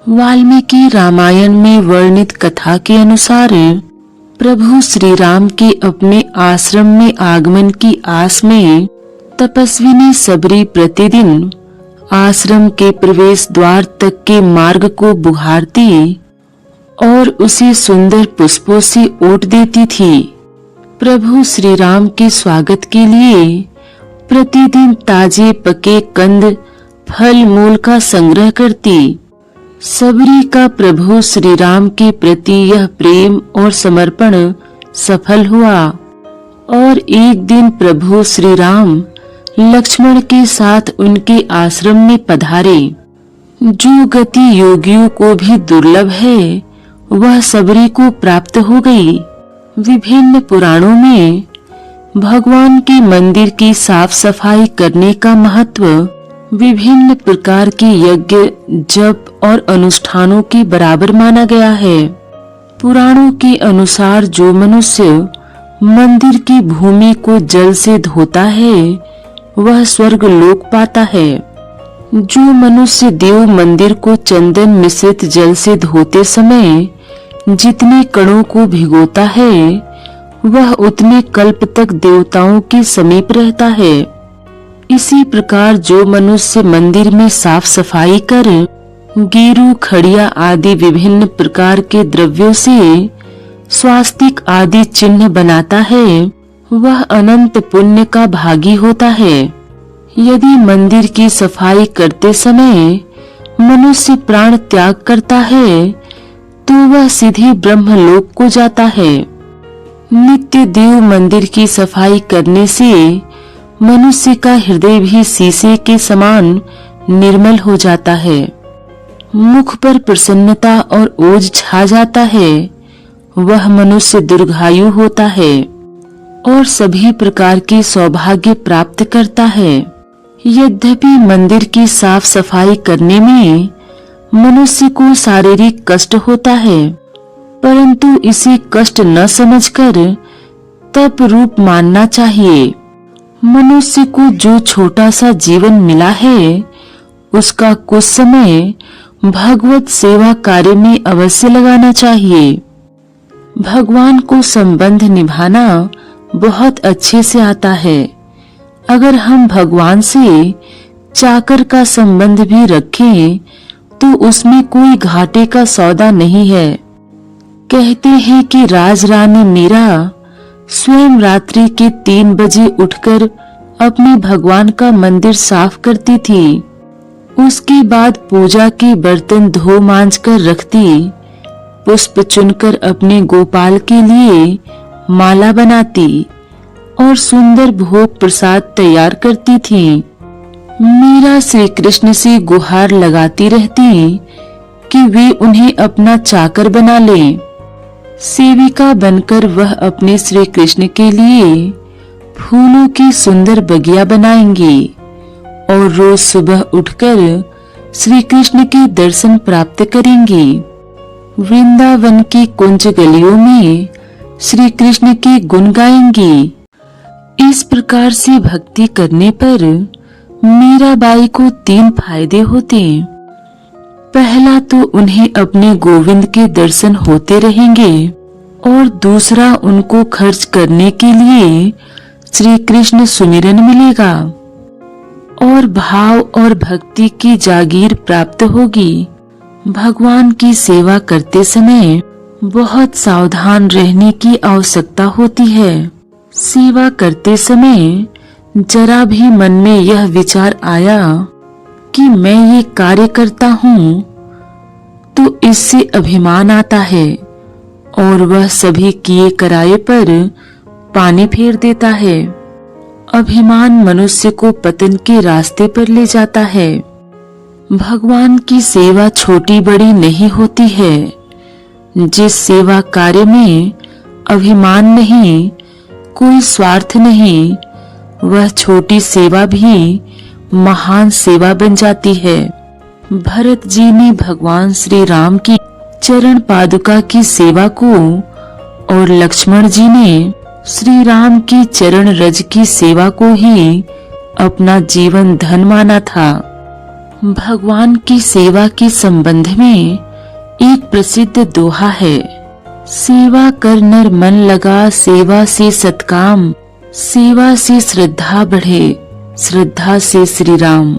वाल्मीकि रामायण में वर्णित कथा के अनुसार प्रभु श्री राम के अपने आश्रम में आगमन की आस में तपस्विनी सबरी प्रतिदिन आश्रम के प्रवेश द्वार तक के मार्ग को बुहारती और उसे सुंदर पुष्पों से ओट देती थी। प्रभु श्री राम के स्वागत के लिए प्रतिदिन ताजे पके कंद फल मूल का संग्रह करती। सबरी का प्रभु श्री राम के प्रति यह प्रेम और समर्पण सफल हुआ और एक दिन प्रभु श्री राम लक्ष्मण के साथ उनके आश्रम में पधारे। जो गति योगियों को भी दुर्लभ है वह सबरी को प्राप्त हो गई। विभिन्न पुराणों में भगवान के मंदिर की साफ सफाई करने का महत्व विभिन्न प्रकार के यज्ञ जप और अनुष्ठानों के बराबर माना गया है। पुराणों के अनुसार जो मनुष्य मंदिर की भूमि को जल से धोता है वह स्वर्ग लोक पाता है। जो मनुष्य देव मंदिर को चंदन मिश्रित जल से धोते समय जितने कणों को भिगोता है वह उतने कल्प तक देवताओं के समीप रहता है। इसी प्रकार जो मनुष्य मंदिर में साफ सफाई कर गेरू खड़िया आदि विभिन्न प्रकार के द्रव्यों से स्वास्तिक आदि चिन्ह बनाता है वह अनंत पुण्य का भागी होता है। यदि मंदिर की सफाई करते समय मनुष्य प्राण त्याग करता है तो वह सीधे ब्रह्मलोक को जाता है। नित्य देव मंदिर की सफाई करने से मनुष्य का हृदय भी शीशे के समान निर्मल हो जाता है। मुख पर प्रसन्नता और ओज छा जाता है। वह मनुष्य दीर्घायु होता है और सभी प्रकार के सौभाग्य प्राप्त करता है। यद्यपि मंदिर की साफ सफाई करने में मनुष्य को शारीरिक कष्ट होता है परंतु इसे कष्ट न समझकर तप रूप मानना चाहिए। मनुष्य को जो छोटा सा जीवन मिला है उसका कुछ समय भगवत सेवा कार्य में अवश्य लगाना चाहिए। भगवान को संबंध निभाना बहुत अच्छे से आता है। अगर हम भगवान से चाकर का संबंध भी रखें तो उसमें कोई घाटे का सौदा नहीं है। कहते हैं कि राजरानी मीरा स्वयं रात्रि के 3 बजे उठकर अपने भगवान का मंदिर साफ करती थी। उसके बाद पूजा के बर्तन धो मांज कर रखती, पुष्प चुनकर अपने गोपाल के लिए माला बनाती और सुंदर भोग प्रसाद तैयार करती थी। मीरा श्री कृष्ण से गुहार लगाती रहती कि वे उन्हें अपना चाकर बना लें। सेविका बनकर वह अपने श्री कृष्ण के लिए फूलों की सुंदर बगिया बनाएंगी और रोज सुबह उठकर श्री कृष्ण के दर्शन प्राप्त करेंगी। वृंदावन की कुंज गलियों में श्री कृष्ण के गुण गाएंगी। इस प्रकार से भक्ति करने पर मीराबाई को 3 फायदे होते। पहला तो उन्हें अपने गोविंद के दर्शन होते रहेंगे और दूसरा उनको खर्च करने के लिए श्री कृष्ण सुमिरन मिलेगा और भाव और भक्ति की जागीर प्राप्त होगी। भगवान की सेवा करते समय बहुत सावधान रहने की आवश्यकता होती है। सेवा करते समय जरा भी मन में यह विचार आया कि मैं ये कार्य करता हूँ तो इससे अभिमान आता है और वह सभी किए कराए पर पानी फेर देता है। अभिमान मनुष्य को पतन के रास्ते पर ले जाता है। भगवान की सेवा छोटी बड़ी नहीं होती है। जिस सेवा कार्य में अभिमान नहीं, कोई स्वार्थ नहीं, वह छोटी सेवा भी महान सेवा बन जाती है। भरत जी ने भगवान श्री राम की चरण पादुका की सेवा को और लक्ष्मण जी ने श्री राम की चरण रज की सेवा को ही अपना जीवन धन माना था। भगवान की सेवा के संबंध में एक प्रसिद्ध दोहा है, सेवा कर नर मन लगा, सेवा से सत्काम, सेवा से श्रद्धा बढ़े, श्रद्धा से श्री राम।